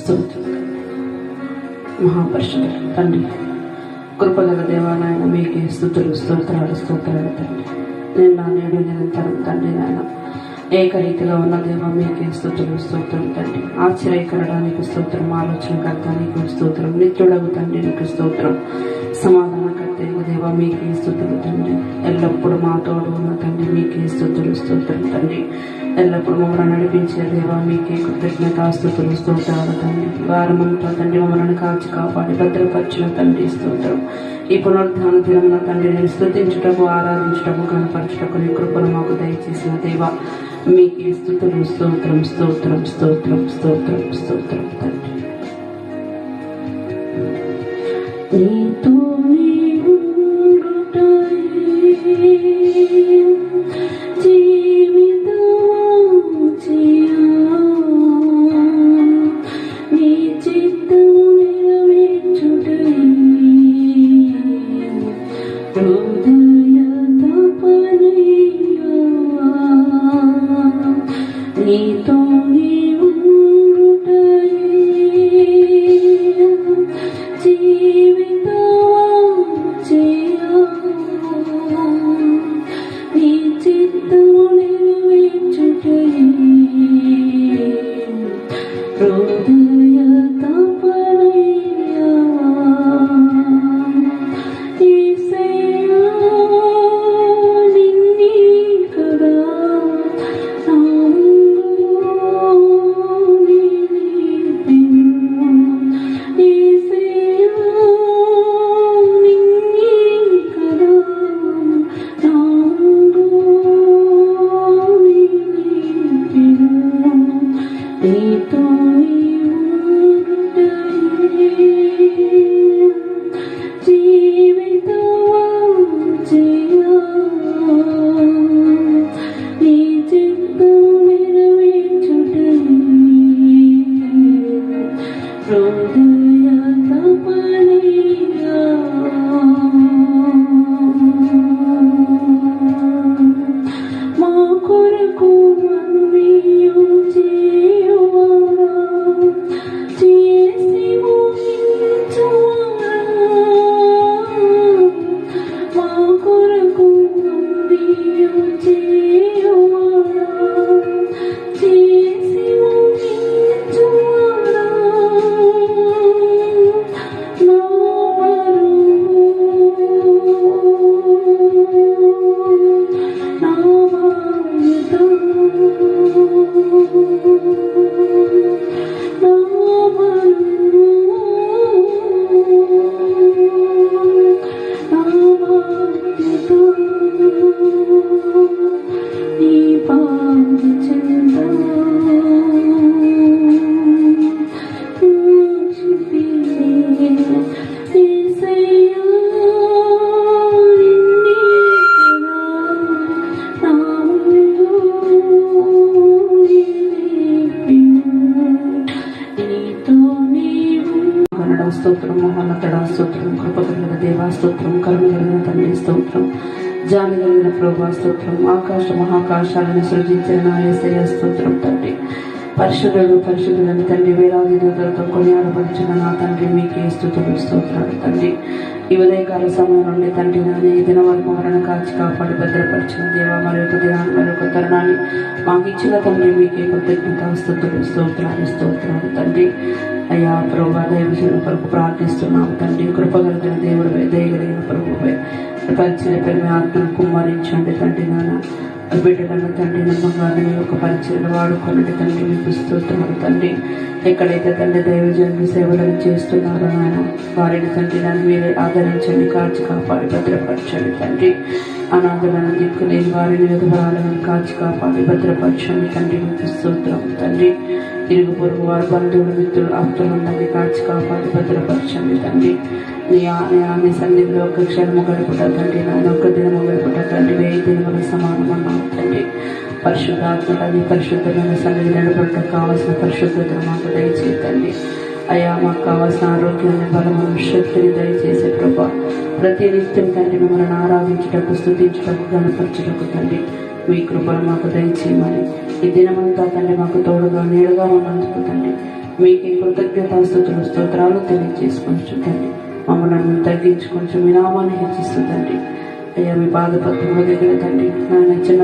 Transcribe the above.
స్తోత్రం. మహాపరిశుద్ధుడు తండ్రి, కృపగల దేవాలయం మీకే స్తుతులు స్తోత్రాలు తండ్రి. నేను నా నేడు నిరంతరం తండ్రి నాయన ఏకరీతిగా ఉన్న దేవ మీకే స్తుతులు స్తోత్రం తండ్రి. ఆశ్చర్యకరడానికి స్తోత్రం, ఆలోచనకర్త నీకు స్తోత్రం, నిత్యుడగు తండ్రి నీకు స్తోత్రం, సమాధానకర్త దేవ మీకే స్తుతులు తండ్రి. ఎల్లప్పుడూ మా తోడు ఉన్న తండ్రి మీకే స్తుతులు స్తోత్రం తండ్రి. ఎల్లప్పుడు మమ్మల్ని నడిపించే దేవ మీకే కృతజ్ఞతాస్తుతులు స్తోత్రాలు తండ్రి. వారమంతా తండ్రి మమ్మల్ని కాచి కాపాడి భద్రపరిచిన తండ్రి స్తోత్రం. ఈ పునరుద్ధాన దినమున తండ్రి నేను స్తుతించుటకు, ఆరాధించుటకు, కనపరచుటకు నీ కృపను మాకు దయచేసిన దేవ మీకే స్తుతులు స్తోత్రం స్తోత్రం స్తోత్రం స్తోత్రం స్తోత్రం తండ్రి. నీతో స్తోత్రం, మహోన్నతుడా స్తోత్రం, కృపగలిగిన దేవా స్తోత్రం, కరుణ కలిగిన తండ్రి స్తోత్రం, జాలి కలిగిన ప్రభువా స్తోత్రం, ఆకాశ మహాకాశాలను సృజించిన నా యేసయ్య స్తోత్రం తండ్రి. పరిశుద్ధుడు పరిశుద్ధులని తండ్రి వేలాది దూతలతో కొనియాడబడుచున్న నా తండ్రి మీకే స్తుతులు స్తోత్రాలు తండ్రి. ఈ ఉదయకాల సమయం నుండి తండ్రి నాని ఈ దిన వరకు మరణ కాచి కాపాడి భద్రపరిచిన దేవా మరొక దినాన్ని మరొక తరుణాన్ని మాకు ఇచ్చిన తండ్రి మీకే కృతజ్ఞత స్తుతులు స్తోత్రాలు స్తోత్రాలు తండ్రి. అయ్యా ప్రభు దైవజనుల కొరకు ప్రార్థిస్తున్నాము తండ్రి. కృపగలిగిన దేవుడు దయగలిగిన ప్రభుపై పరిచయపై మీ ఆత్మను కుమ్మరించండి తండ్రి. నాన్న బిడ్డలను తండ్రి నమ్మగానే ఒక పరిచయలు వాడుకోనండి తండ్రి. మీకు స్తోత్రాలు తండ్రి. ఎక్కడైతే తండ్రి దైవజనులు సేవలను చేస్తున్నారో నాయన వారిని తండ్రి నన్ను మీరే ఆదరించండి, కాచి కాపాడి భద్రపరచండి తండ్రి. అనాథలను దిక్కులేని వారిని విధవరాలను కాచి కాపాడి భద్రపరచండి తండ్రి. మీకు స్తోత్రం తండ్రి. ఇరుగు పొరుగు వారు బంధువులు మిత్రులు ఆప్తులందరినీ కాచి కాపాడి భద్రపరచండి తండ్రి. నీ సన్నిధిలో ఒక క్షణము గడుపుట తండ్రి, నాయన ఒక్క దినము గడుపుట తండ్రి 1000 దినముల సమానం అన్నావు తండ్రి. పరిశుద్ధాత్మని పరిశుద్ధమైన సన్నిధి నడపడటం కావాల్సిన పరిశుద్ధతను మాకు దయచేయండి. అయ్యా మాకు కావాల్సిన ఆరోగ్యాన్ని, బలమును, శక్తిని దయచేసే ప్రభా ప్రతి నిత్యం తండ్రి మిమ్మల్ని ఆరాధించుటకు, స్తుతించుటకు, గణపరచుటకు తండ్రి మీ కృపను మాకు దయచేయమని ఈ దినమంతా తండ్రి మాకు తోడుగా నీడగా ఉన్నందుకు తండ్రి మీకు కృతజ్ఞతాస్తుతులు స్తోత్రాలు తెలియజేసుకొచ్చు తండ్రి. మమ్మల్ని తగ్గించుకొంచు మీ నామాన్ని హెచ్చిస్తూ తండ్రి. అయ్యా మీ పాదపత్రంలో దగ్గర తండ్రి నాయన చిన్న